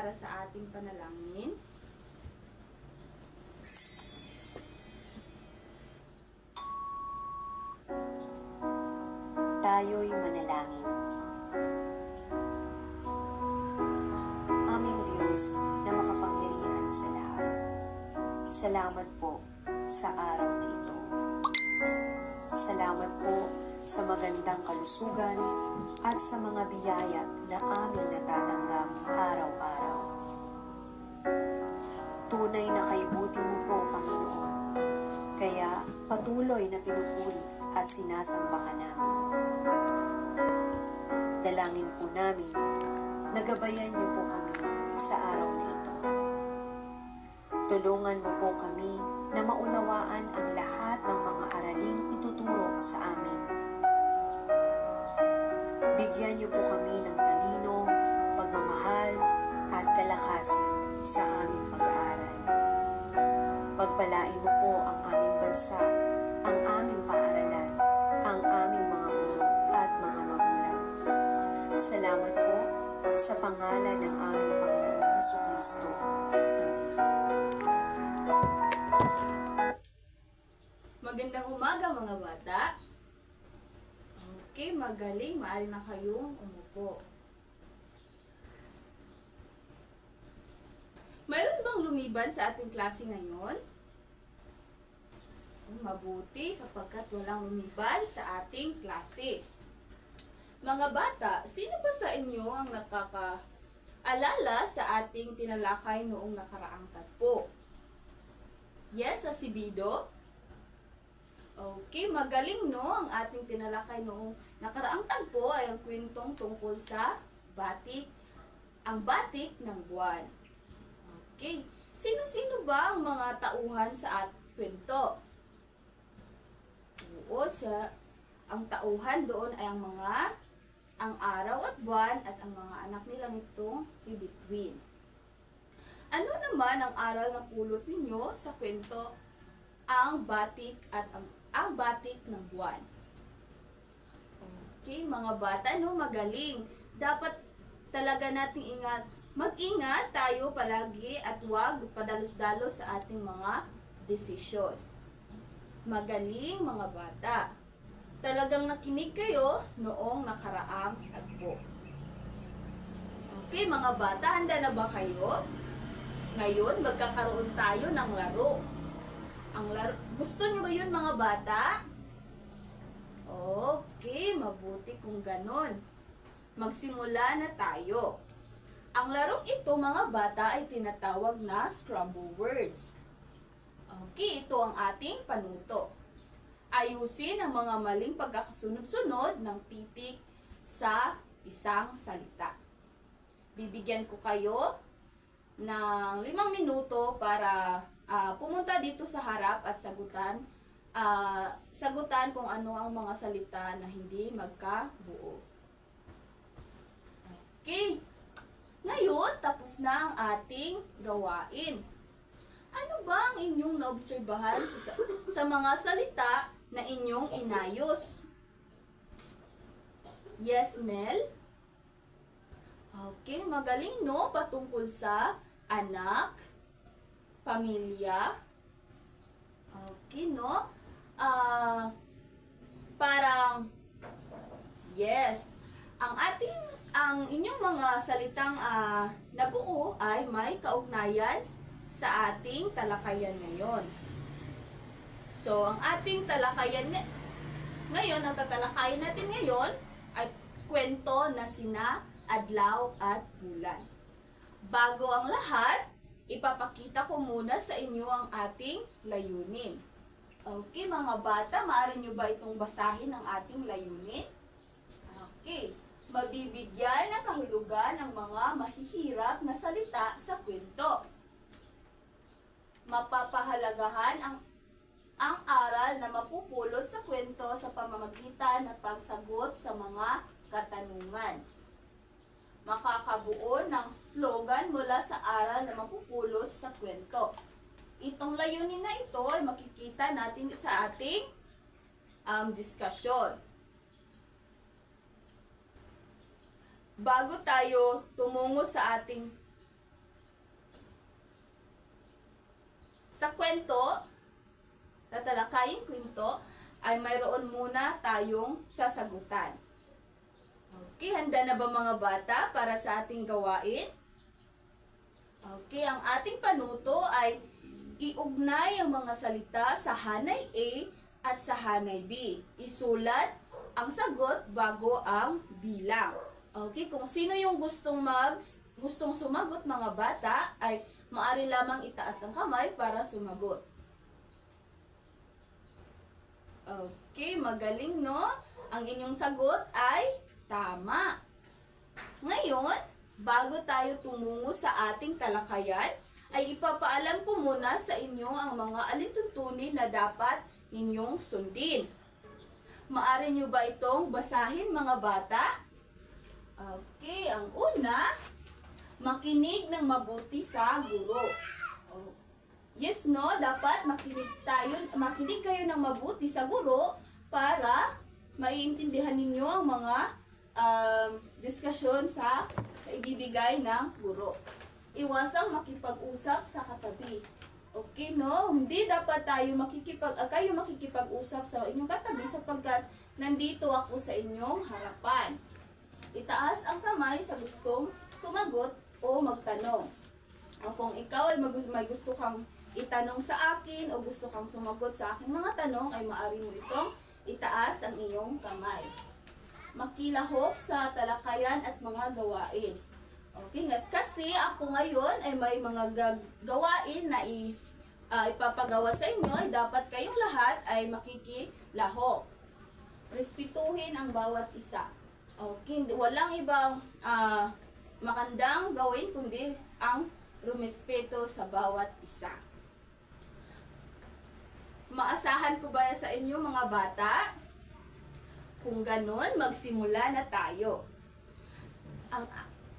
para sa ating panalangin. Tayo'y manalangin. Aming Diyos na makapangyarihan sa lahat, salamat po sa araw na ito. Salamat po sa magandang kalusugan at sa mga biyaya na aming natatanggap araw-araw. Tunay na kaibuti mo po, Panginoon, kaya patuloy na pinupuri at sinasamba ka namin. Dalangin po namin, nagabayan niyo po kami sa araw na ito. Tulungan mo po kami na maunawaan ang lahat ng mga araling ituturo sa amin. Bigyan niyo po kami ng talino, pagmamahal, at kalakasan sa aming pag-aaral. Pagpalain mo po ang aming bansa, ang aming paaralan, ang aming mga guro at mga magulang. Salamat po sa pangalan ng aming Panginoong Jesucristo. Amen. Magandang umaga mga bata. Okay, magaling. Maaari na kayong umupo. Mayroon bang lumiban sa ating klase ngayon? Mabuti sapagkat walang lumiban sa ating klase. Mga bata, sino ba sa inyo ang nakakaalala sa ating tinalakay noong nakaraang tagpo? Yes, sa Sibido? Okay, magaling no? Ang ating tinalakay noong nakaraang tagpo ay ang kwentong tungkol sa batik, ang batik ng buwan. Okay, sino-sino ba ang mga tauhan sa ating kwento? Oo, ang tauhan doon ay ang araw at buwan at ang mga anak nila nitong si Bituin. Ano naman ang aral na pulot ninyo sa kwento ang batik at ang batik ng buwan? Okay, mga bata, no, magaling. Dapat talaga nating mag-ingat tayo palagi at huwag padalos-dalos sa ating mga desisyon. Magaling mga bata. Talagang nakinig kayo noong nakaraang tagpo. Okay, mga bata, handa na ba kayo? Ngayon, magkakaroon tayo ng laro. Gusto niyo ba yun mga bata? Okay, mabuti kung ganon. Magsimula na tayo. Ang larong ito mga bata ay tinatawag na scramble words. Okay, ito ang ating panuto. Ayusin ang mga maling pagkakasunod-sunod ng titik sa isang salita. Bibigyan ko kayo ng 5 minuto para pumunta dito sa harap at sagutan kung ano ang mga salita na hindi magkabuo. Okay. Ngayon, tapos na ang ating gawain. Ano ba ang inyong naobserbahan sa mga salita na inyong inayos? Yes, Mel? Okay, magaling no? Patungkol sa anak, pamilya. Okay, no? Parang, yes. Ang inyong mga salitang nabuo ay may kaugnayan sa ating talakayan ngayon. So, ang ating talakayan ngayon, ang tatalakayan natin ngayon ay kwento na sina Adlaw at Bulan. Bago ang lahat, ipapakita ko muna sa inyo ang ating layunin. Okay, mga bata, maaari nyo ba itong basahin ang ating layunin? Okay. Mabibigyan ng kahulugan ang mga mahihirap na salita sa kwento. Mapapahalagahan ang aral na mapupulot sa kwento sa pamamagitan ng pagsagot sa mga katanungan. Makakabuo ng slogan mula sa aral na mapupulot sa kwento. Itong layunin na ito ay makikita natin sa ating diskusyon. Bago tayo tumungo sa ating sa kwento, tatalakaying kwento, ay mayroon muna tayong sasagutan. Okay, handa na ba mga bata para sa ating gawain? Okay, ang ating panuto ay iugnay ang mga salita sa hanay A at sa hanay B. Isulat ang sagot bago ang bilang. Okay, kung sino yung gustong sumagot mga bata, ay maaari lamang itaas ang kamay para sumagot. Okay, magaling no? Ang inyong sagot ay tama. Ngayon, bago tayo tumungo sa ating talakayan, ay ipapaalam ko muna sa inyo ang mga alintuntunin na dapat ninyong sundin. Maaari nyo ba itong basahin mga bata? Okay, ang una, makinig ng mabuti sa guro. Yes, no? Dapat makinig kayo ng mabuti sa guro para maiintindihan ninyo ang mga diskusyon sa ibibigay ng guro. Iwasang makipag-usap sa katabi. Okay, no? Hindi dapat kayo makikipag-usap sa inyong katabi sapagkat nandito ako sa inyong harapan. Itaas ang kamay sa gustong sumagot o magtanong. O kung ikaw ay may gusto kang itanong sa akin o gusto kang sumagot sa aking mga tanong, ay maaari mo itong itaas ang iyong kamay. Makilahok sa talakayan at mga gawain. Okay, kasi ako ngayon ay may mga gawain na ipapagawa sa inyo, ay dapat kayong lahat ay makikilahok. Respetuhin ang bawat isa. Okay, walang ibang magandang gawin kundi ang rumespeto sa bawat isa. Maasahan ko ba sa inyo mga bata? Kung ganun, magsimula na tayo.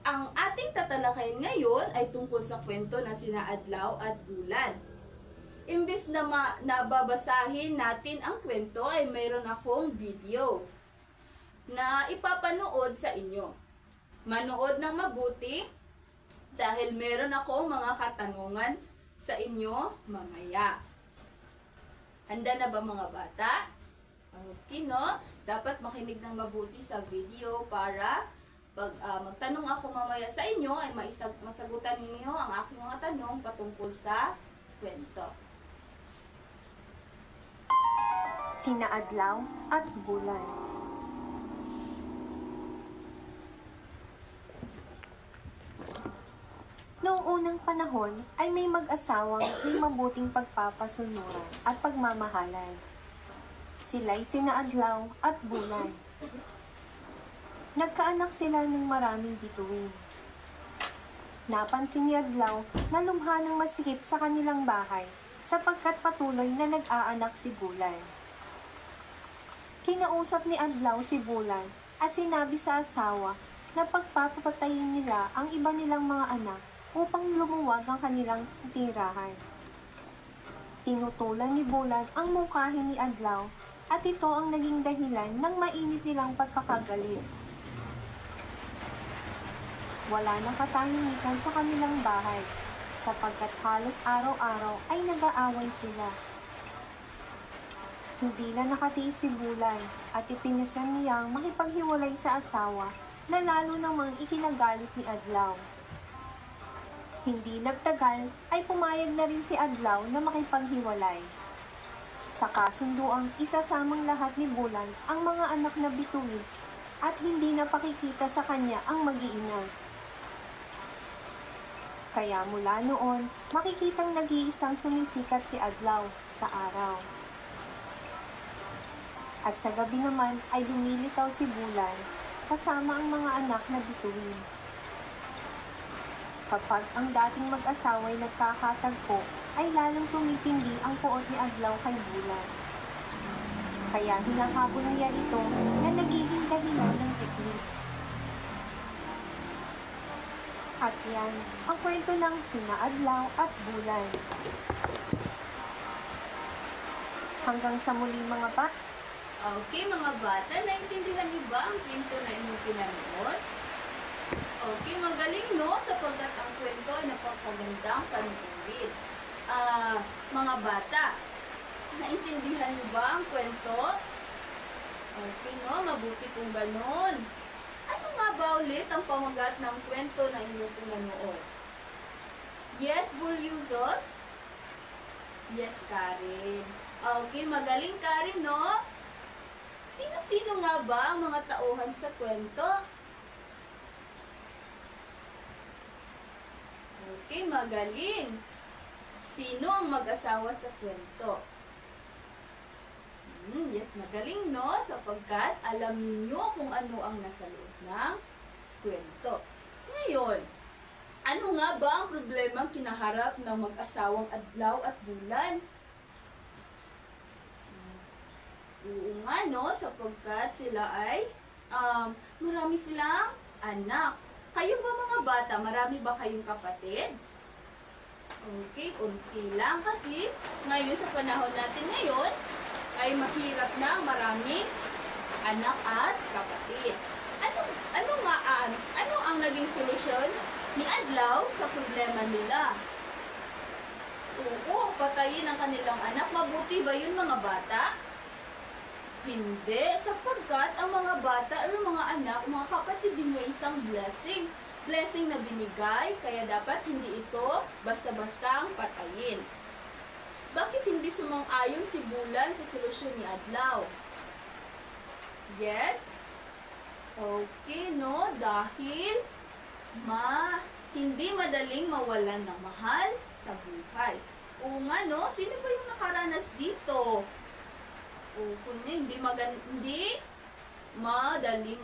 Ang ating tatalakayin ngayon ay tungkol sa kwento na sina Adlaw at Bulan. Imbis na nababasahin natin ang kwento, ay mayroon akong video na ipapanood sa inyo. Manood ng mabuti dahil meron akong mga katanungan sa inyo mamaya. Handa na ba mga bata? Okay, no? Dapat makinig ng mabuti sa video para pag magtanong ako mamaya sa inyo ay masagutan ninyo ang aking mga tanong patungkol sa kwento. Sina Adlaw at Bulan. Noong unang panahon ay may mag-asawang may mabuting pagpapasunuran at pagmamahalan. Sila'y sina Adlaw at Bulan. Nagkaanak sila ng maraming bituin. Napansin ni Adlaw na lumha ng masikip sa kanilang bahay sapagkat patuloy na nag-aanak si Bulan. Kinausap ni Adlaw si Bulan at sinabi sa asawa na pagpapatayin nila ang iba nilang mga anak upang lumuwag ang kanilang tirahan. Tinutulan ni Bulan ang mungkahi ni Adlaw at ito ang naging dahilan ng mainit nilang pagkakagalit. Wala nang katahimikan sa kanilang bahay sapagkat halos araw-araw ay nag-aaway sila. Hindi na nakatiis si Bulan at ipinasya niyang makipaghiwalay sa asawa na lalo namang ikinagalit ni Adlaw. Hindi nagtagal ay pumayag na rin si Adlaw na makipaghiwalay. Sa kasunduang isasamang lahat ni Bulan ang mga anak na bituin at hindi na pakikita sa kanya ang mag-iina. Kaya mula noon, makikitang nag-iisang sumisikat si Adlaw sa araw. At sa gabi naman ay lumilitaw si Bulan kasama ang mga anak na bituin. Kapag ang dating mag-asawa ay nagkakatagpo, ay lalong tumitindi ang puot ni Adlaw kay Bulan. Kaya hinahabol niya ito na nagiging dahilan ng eclipse. At yan ang kwento ng sina Adlaw at Bulan. Hanggang sa muli mga bata. Okay mga bata, naintindihan niyo ba ang kwento na inyong pinanood? Okay, magaling no? Sapagkat ang kwento ay napakagandang panuorin. mga bata, naintindihan niyo ba ang kwento? Okay, no? Mabuti kung ganun. Ano nga ba ulit ang pamagat ng kwento na inyong pinanood? Yes, Bulyuzos? Yes, Karen. Okay, magaling Karen, no? Sino-sino nga ba ang mga tauhan sa kwento? Okay, magaling. Sino ang mag-asawa sa kwento? Yes, magaling, no? Sapagkat alam ninyo kung ano ang nasa loob ng kwento. Ngayon, ano nga ba ang problema kinaharap ng mag-asawang Adlaw at Bulan? Oo nga, no? Sapagkat sila ay marami silang anak. Kayo ba mga bata, marami ba kayong kapatid? Okay, unti lang kasi ngayon sa panahon natin ngayon ay mahirap na ang maraming anak at kapatid. Ano ang naging solusyon ni Adlaw sa problema nila? Oo, patayin ang kanilang anak. Mabuti ba yun mga bata? Hindi, sapagkat ang mga bata o mga anak, mga kapatid din may isang blessing. Blessing na binigay, kaya dapat hindi ito basta-basta ang patayin. Bakit hindi sumang-ayon si Bulan sa solusyon ni Adlaw? Yes? Okay, no? Dahil hindi madaling mawalan ng mahal sa buhay. Oo nga, no? Sino ba yung nakaranas dito? Hindi madaling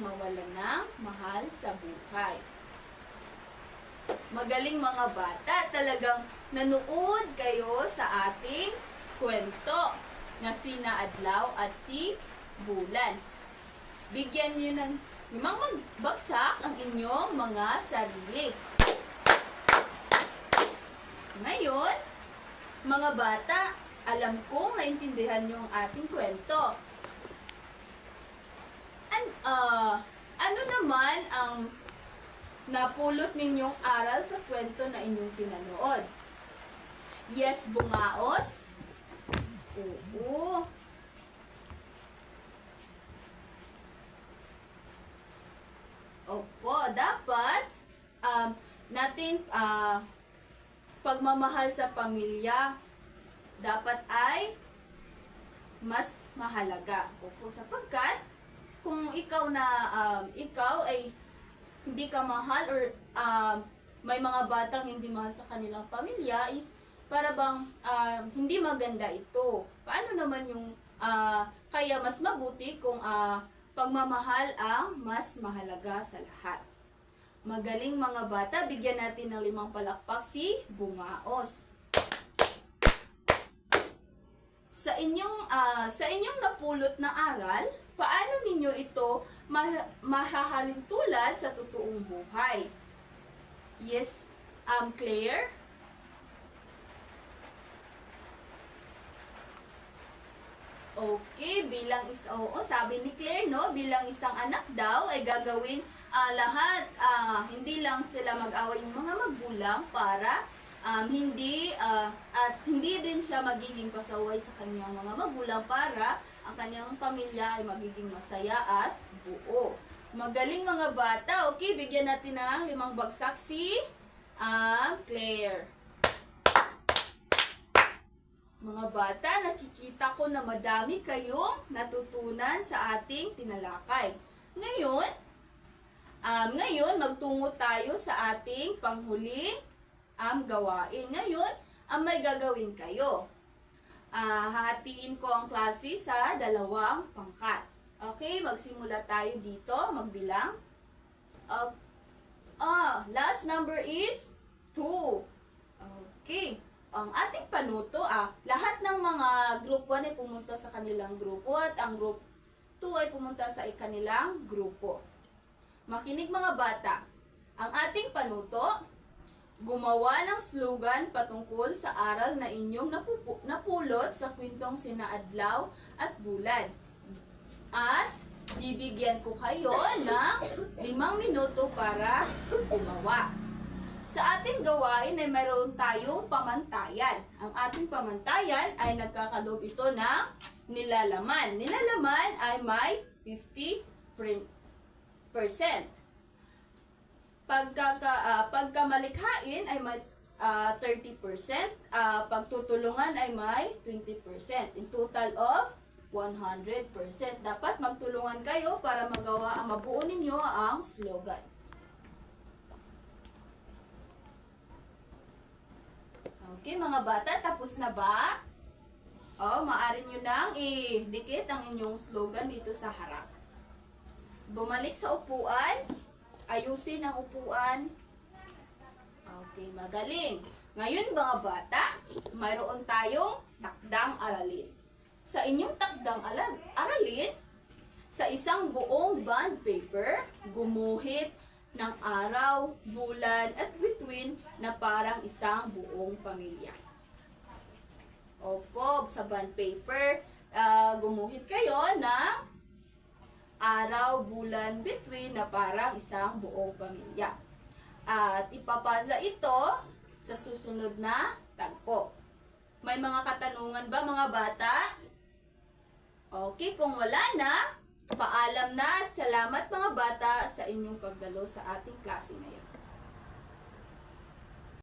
mawalan ng mahal sa buhay. Magaling mga bata, talagang nanood kayo sa ating kwento na sina Adlaw at si Bulan. Bigyan niyo ng 5 magbagsak ang inyong mga sarili. Ngayon, mga bata, alam kong naintindihan niyo ang ating kwento. Ano naman ang napulot ninyong aral sa kwento na inyong pinanood? Yes, bungaos? Oo. Opo, dapat natin pagmamahal sa pamilya dapat ay mas mahalaga. Opo, sapagkat kung ikaw ay hindi ka mahal or may mga batang hindi mahal sa kanilang pamilya, is para bang hindi maganda ito. Paano naman yung kaya mas mabuti kung pagmamahal ang mas mahalaga sa lahat. Magaling mga bata, bigyan natin ng 5 palakpak si Bungaos. Sa inyong napulot na aral, paano ninyo ito mahahalin tulad sa totoong buhay? Yes, Claire? Okay, sabi ni Claire, no, bilang isang anak daw ay gagawin lahat, hindi lang sila mag-away yung mga magulang para hindi din siya magiging pasaway sa kanyang mga magulang para ang kanyang pamilya ay magiging masaya at buo. Magaling mga bata. Okay, bigyan natin ng 5 bagsak si Claire. Mga bata, nakikita ko na madami kayong natutunan sa ating tinalakay. Ngayon, magtungo tayo sa ating panghuling gawain. Ngayon, may gagawin kayo. Hahatiin ko ang klase sa 2 pangkat. Okay, magsimula tayo dito, magbilang. Last number is 2. Okay. Ang ating panuto, lahat ng mga group 1 ay pumunta sa kanilang grupo at ang group 2 ay pumunta sa kanilang grupo. Makinig mga bata, ang ating panuto, gumawa ng slogan patungkol sa aral na inyong napulot sa kwentong sina Adlaw at Bulan. At bibigyan ko kayo ng 5 minuto para gumawa. Sa ating gawain ay mayroon tayong pamantayan. Ang ating pamantayan ay nagkakaloob ito ng nilalaman. Nilalaman ay may 50%. Pagkamalikhain ay may 30%. Pagtutulungan ay may 20%. In total of 100%. Dapat magtulungan kayo para mabuo ninyo ang slogan. Okay, mga bata, tapos na ba? Maaari nyo nang idikit ang inyong slogan dito sa harap. Bumalik sa upuan. Ayusin ang upuan. Okay, magaling. Ngayon, mga bata, mayroon tayong takdang aralin. Sa inyong takdang aralin, sa isang buong bond paper, gumuhit ng araw, bulan, at bituin na parang isang buong pamilya. Opo, sa bond paper, gumuhit kayo ng araw, bulan, bituin na parang isang buong pamilya. At ipapasa ito sa susunod na tagpo. May mga katanungan ba, mga bata? Okay, kung wala na, paalam na at salamat mga bata sa inyong pagdalo sa ating klase ngayon.